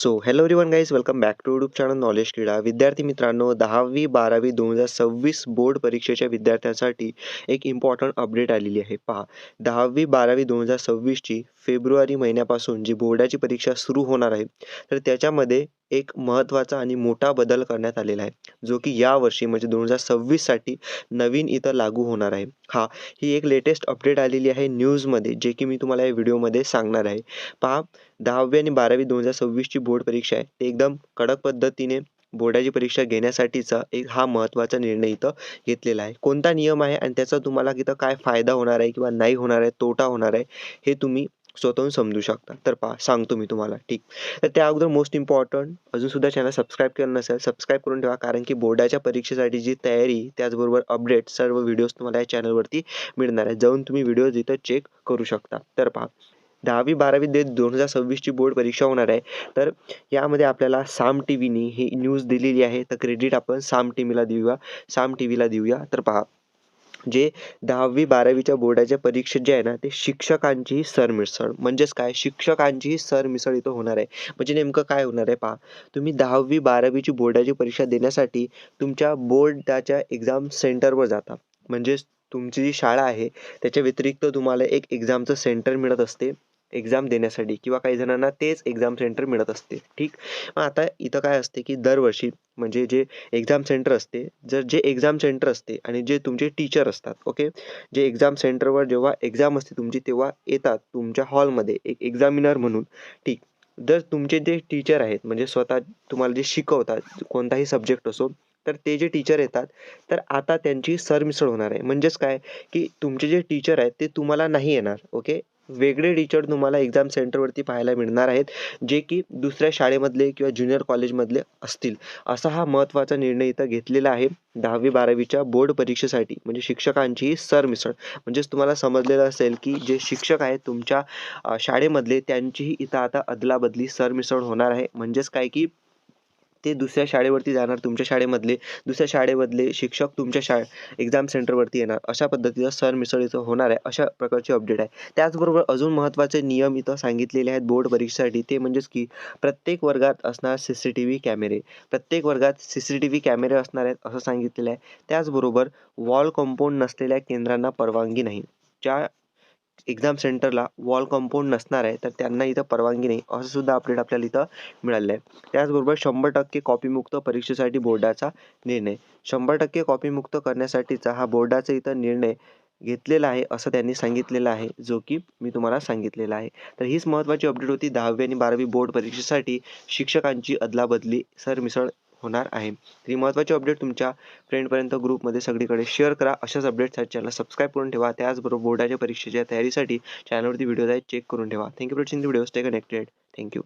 So hello everyone guys welcome back to YouTube channel knowledge Krida. विद्यार्थी मित्रांनो, 10वी 12वी 2026 बोर्ड परीक्षेच्या विद्यार्थ्यांसाठी एक इम्पॉर्टंट अपडेट आलेली आहे. पहा, 10वी 12वी 2026ची फेब्रुवारी महिन्यापासून जी बोर्डाची परीक्षा सुरू होणार आहे, तर त्याच्यामध्ये एक महत्त्वाचा आणि मोठा बदल करण्यात आलेला आहे, जो की यावर्षी म्हणजे 2026 साठी नवीन इथं लागू होणार आहे. ही एक लेटेस्ट अपडेट आलेली आहे न्यूजमध्ये, जे की मी तुम्हाला या व्हिडिओमध्ये सांगणार आहे. पहा, 10वी आणि 12वी 2026ची बोर्ड परीक्षा आहे, ते एकदम कडक पद्धतीने बोर्डाची परीक्षा घेण्यासाठीचा एक हा महत्त्वाचा निर्णय इथं घेतलेला आहे. कोणता नियम आहे आणि त्याचा तुम्हाला इथं काय फायदा होणार आहे किंवा नाही होणार आहे, तोटा होणार आहे, हे तुम्ही स्वतःहून समजू शकता. तर पहा, सांगतो मी तुम्हाला. ठीक. तर त्या अगोदर मोस्ट इम्पॉर्टंट, अजूनसुद्धा चॅनल सबस्क्राईब केलं नसेल, सबस्क्राईब करून ठेवा. कारण की बोर्डाच्या परीक्षेसाठी जी तयारी, त्याचबरोबर अपडेट सर्व व्हिडिओज तुम्हाला या चॅनलवरती मिळणार आहे. जाऊन तुम्ही व्हिडिओज इथं चेक करू शकता. तर पहा, 10वी 12वी 2026ची बोर्ड परीक्षा होणार आहे. तर यामध्ये आपल्याला साम टीव्हीनी ही न्यूज दिलेली आहे. तर क्रेडिट आपण साम टीव्हीला देऊया. तर पहा, जे 10वी 12वीच्या बोर्डाच्या परीक्षेत जे आहे ना, ते शिक्षकांची सरमिसळ म्हणजेच काय, शिक्षकांची सरमिसळ इथं होणार आहे. म्हणजे नेमकं काय होणार आहे पहा, तुम्ही 10वी 12वीची बोर्डाची परीक्षा देण्यासाठी तुमच्या बोर्डाच्या एक्झाम सेंटरवर जाता. म्हणजेच तुमची जी शाळा आहे त्याच्या व्यतिरिक्त तुम्हाला एक एक्झामचं सेंटर मिळत असते एक्झाम देण्यासाठी, किंवा काही जणांना तेच एक्झाम सेंटर मिळत असते. ठीक. मग आता इथं काय असते की दरवर्षी म्हणजे जे एक्झाम सेंटर असते, जर जे एक्झाम सेंटर असते आणि जे तुमचे टीचर असतात, ओके, जे एक्झाम सेंटरवर जेव्हा एक्झाम असते तुमची, तेव्हा येतात तुमच्या हॉलमध्ये एक एक्झामिनर म्हणून. ठीक. जर तुमचे जे टीचर आहेत म्हणजे स्वतः तुम्हाला जे शिकवतात, कोणताही सब्जेक्ट असो, तर ते जे टीचर येतात, तर आता त्यांची सरमिसळ होणार आहे. म्हणजेच काय, की तुमचे जे टीचर आहेत ते तुम्हाला नाही येणार. ओके. वेगळे टीचर तुम्हाला एक्झाम सेंटरवरती पाहायला मिळणार आहेत, जे की दुसऱ्या शाळेमधले किंवा ज्युनियर कॉलेजमधले असतील. असा हा महत्त्वाचा निर्णय इथं घेतलेला आहे 10वी 12वीच्या बोर्ड परीक्षेसाठी. म्हणजे शिक्षकांची ही सरमिसळ. म्हणजेच तुम्हाला समजलेलं असेल की जे शिक्षक आहेत तुमच्या शाळेमधले, त्यांचीही इथं आता अदलाबदली सरमिसळ होणार आहे. म्हणजेच काय, की ते दुसऱ्या शाळेवरती जाणार तुमच्या शाळेमधले, दुसऱ्या शाळेमधले शिक्षक तुमच्या एक्झाम सेंटरवरती येणार. अशा पद्धतीचं सरमिसळ इथं होणार आहे. अशा प्रकारची अपडेट आहे. त्याचबरोबर अजून महत्त्वाचे नियम इथं सांगितलेले आहेत बोर्ड परीक्षेसाठी. ते म्हणजेच की प्रत्येक वर्गात असणार सीसीटीव्ही कॅमेरे. प्रत्येक वर्गात सीसीटीव्ही कॅमेरे असणार आहेत असं सांगितलेलं आहे. त्याचबरोबर वॉल कंपाऊंड नसलेल्या केंद्रांना परवानगी नाही. ज्या एक्झाम सेंटरला वॉल कंपाऊंड नसणार आहे, तर त्यांना इथं परवानगी नाही, असं सुद्धा अपडेट आपल्याला इथं मिळालेलं आहे. त्याचबरोबर 100% कॉपीमुक्त परीक्षेसाठी बोर्डाचा निर्णय. 100% कॉपीमुक्त करण्यासाठीचा हा बोर्डाचा इथं निर्णय घेतलेला आहे, असं त्यांनी सांगितलेलं आहे, जो की मी तुम्हाला सांगितलेला आहे. तर हीच महत्त्वाची अपडेट होती 10वी आणि 12वी बोर्ड परीक्षेसाठी शिक्षकांची अदलाबदली सरमिसळ होणार आहे. तर ही महत्त्वाची अपडेट तुमच्या फ्रेंडपर्यंत ग्रुपमध्ये सगळीकडे शेअर करा. अशाच अपडेट्ससाठी चॅनल सबस्क्राईब करून ठेवा. त्याचबरोबर बोर्डाच्या परीक्षेच्या तयारीसाठी चॅनलवरती व्हिडिओज आहेत, चेक करून ठेवा. Thank you for watching the video. Stay connected. Thank you.